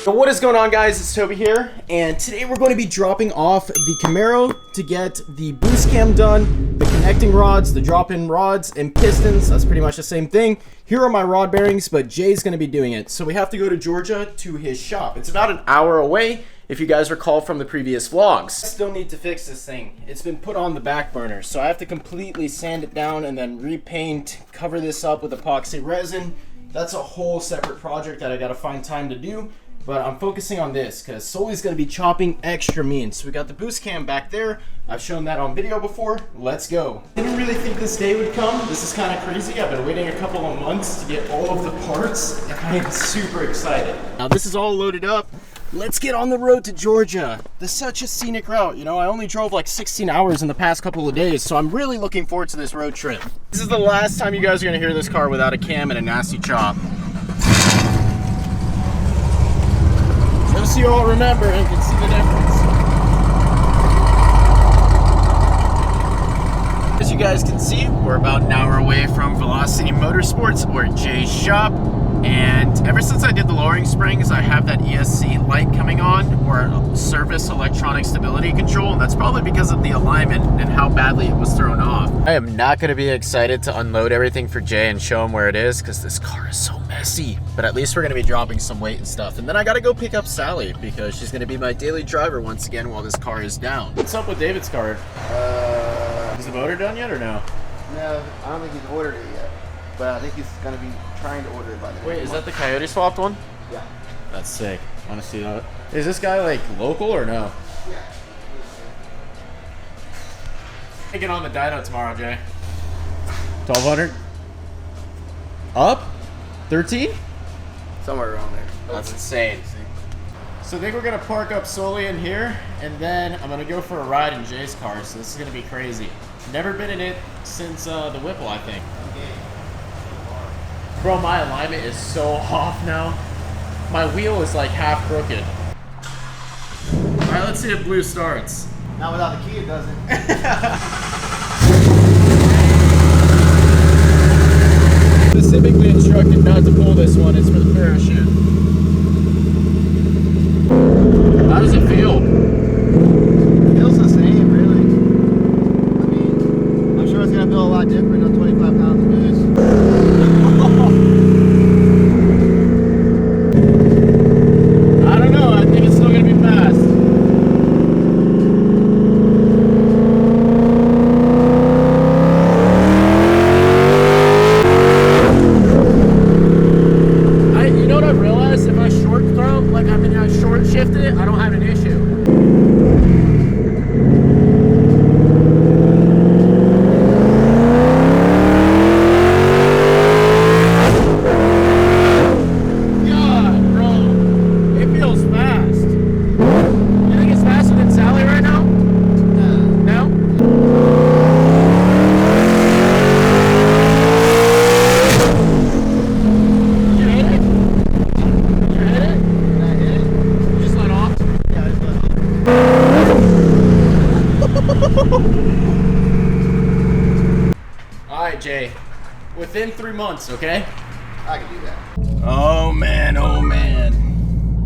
So what is going on, guys? It's Toby here, and today we're going to be dropping off the Camaro to get the boost cam done, the connecting rods, the drop-in rods, and pistons. That's pretty much the same thing. Here are my rod bearings, but Jay's going to be doing it. So we have to go to Georgia to his shop. It's about an hour away, if you guys recall from the previous vlogs. I still need to fix this thing. It's been put on the back burner, so I have to completely sand it down and then repaint, cover this up with epoxy resin. That's a whole separate project that I got to find time to do. But I'm focusing on this because Sully's going to be chopping extra mean. So we got the boost cam back there. I've shown that on video before. Let's go. Didn't really think this day would come. This is kind of crazy. I've been waiting a couple of months to get all of the parts, and I am super excited. Now this is all loaded up. Let's get on the road to Georgia. This is such a scenic route. You know, I only drove like 16 hours in the past couple of days, so I'm really looking forward to this road trip. This is the last time you guys are going to hear this car without a cam and a nasty chop. So you all remember and can see the difference. As you guys can see, we're about an hour away from Velocity Motorsports, or Jay's shop. And ever since I did the lowering springs, I have that ESC light coming on, or service electronic stability control, and that's probably because of the alignment and how badly it was thrown off. I am not going to be excited to unload everything for Jay and show him where it is, because this car is so messy. But at least we're going to be dropping some weight and stuff. And then I got to go pick up Sally, because she's going to be my daily driver once again while this car is down. What's up with David's car? Is the motor done yet or no? No, I don't think he's ordered it yet. But I think he's going to be trying to order it by the end. Wait, is that the Coyote swapped one? Yeah. That's sick. I want to see that. Is this guy like local or no? Yeah. Get on the dyno tomorrow, Jay. 1200? Up? 13? Somewhere around there. That's insane. So I think we're gonna park up solely in here, and then I'm gonna go for a ride in Jay's car. So this is gonna be crazy. Never been in it since the Whipple, I think. Bro, my alignment is so off now. My wheel is like half crooked. All right, let's see if blue starts. Not without the key, it doesn't. Specifically instructed not to pull this one. It's for the parachute. How does it feel? It feels the same, really. I mean, I'm sure it's going to feel a lot different on 25 pounds of boost. I don't know. I think it's still going to be fast. You know what I've realized? If I short throw, like I short shift it, I don't have an issue. Alright, Jay. Within 3 months, okay? I can do that. Oh man, oh man.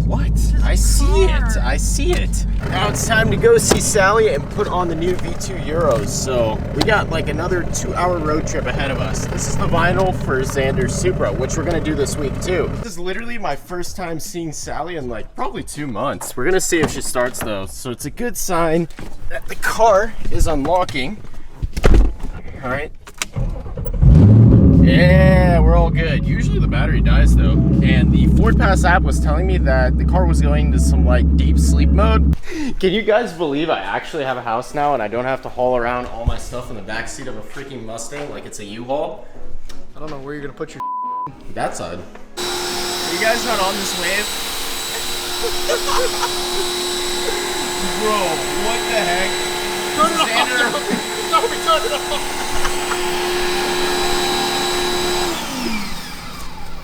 What? I see it. I see it. Now it's time to go see Sally and put on the new V2 Euros. So we got like another 2-hour road trip ahead of us. This is the vinyl for Xander's Supra, which we're gonna do this week too. This is literally my first time seeing Sally in like probably 2 months. We're gonna see if she starts though. So it's a good sign that the car is unlocking. All right. Yeah, we're all good. Usually the battery dies though. And the Ford Pass app was telling me that the car was going to some like deep sleep mode. Can you guys believe I actually have a house now and I don't have to haul around all my stuff in the backseat of a freaking Mustang like it's a U-Haul? I don't know where you're going to put your That side. Are you guys not on this wave? Bro, what the heck? Turn it off! Turn it off!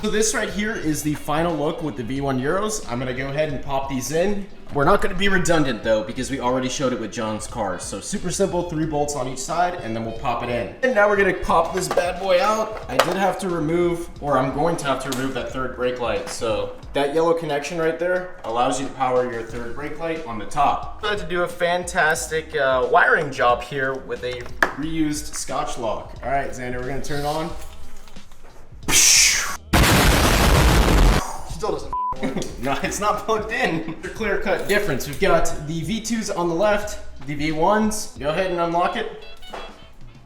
So this right here is the final look with the V1 Euros. I'm gonna go ahead and pop these in. We're not gonna be redundant though, because we already showed it with John's car. So super simple, 3 bolts on each side, and then we'll pop it in. And now we're gonna pop this bad boy out. I did have to remove, or I'm going to have to remove that third brake light. So that yellow connection right there allows you to power your third brake light on the top. I had to do a fantastic wiring job here with a reused Scotch lock. All right, Xander, we're gonna turn it on. Still doesn't work. No, it's not plugged in. The clear-cut difference. We've got the V2s on the left, the V1s. Go ahead and unlock it.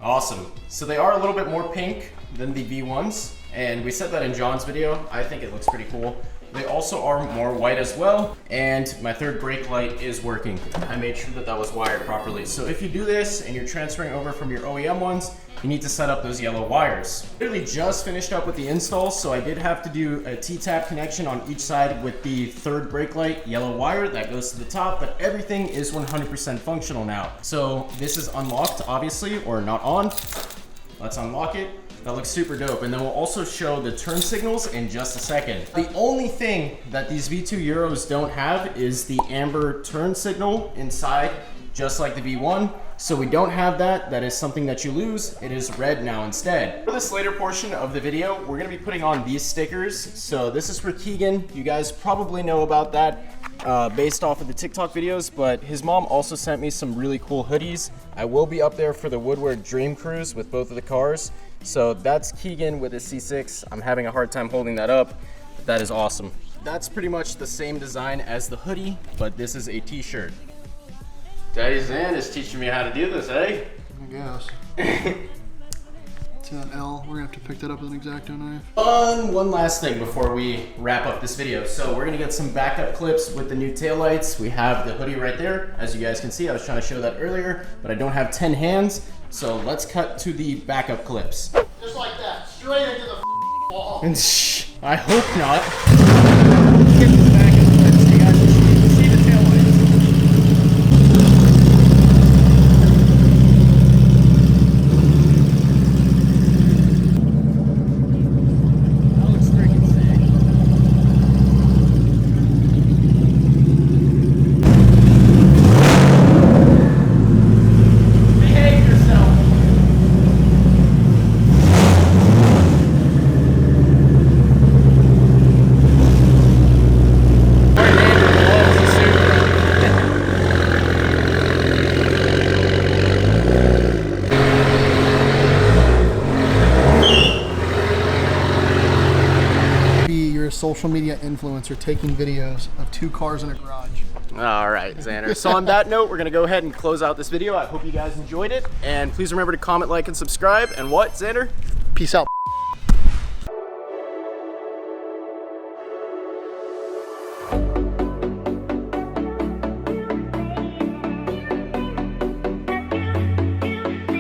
Awesome. So they are a little bit more pink than the V1s, and we said that in John's video. I think it looks pretty cool. They also are more white as well, and my third brake light is working. I made sure that that was wired properly. So if you do this and you're transferring over from your OEM ones, you need to set up those yellow wires. Literally just finished up with the install, so I did have to do a T-tap connection on each side with the third brake light yellow wire that goes to the top, but everything is 100% functional now. So this is unlocked, obviously, or not on. Let's unlock it. That looks super dope. And then we'll also show the turn signals in just a second. The only thing that these V2 Euros don't have is the amber turn signal inside, just like the V1. So we don't have that. That is something that you lose. It is red now instead. For this later portion of the video, we're gonna be putting on these stickers. So this is for Keegan. You guys probably know about that based off of the TikTok videos, but his mom also sent me some really cool hoodies. I will be up there for the Woodward Dream Cruise with both of the cars. So that's Keegan with his C6. I'm having a hard time holding that up. That is awesome. That's pretty much the same design as the hoodie, but this is a t-shirt. Daddy Zan is teaching me how to do this, eh? I guess. See that L? We're gonna have to pick that up with an X-Acto knife. One last thing before we wrap up this video. So we're gonna get some backup clips with the new taillights. We have the hoodie right there. As you guys can see, I was trying to show that earlier, but I don't have 10 hands. So let's cut to the backup clips. Just like that, straight into the wall. I hope not. Get the backup clips. You guys can see the taillights. That looks freaking sick. Behave yourself. Social media influencer taking videos of 2 cars in a garage. All right, Xander. So on that note, we're gonna go ahead and close out this video. I hope you guys enjoyed it, and please remember to comment, like, and subscribe. And what, Xander? Peace out.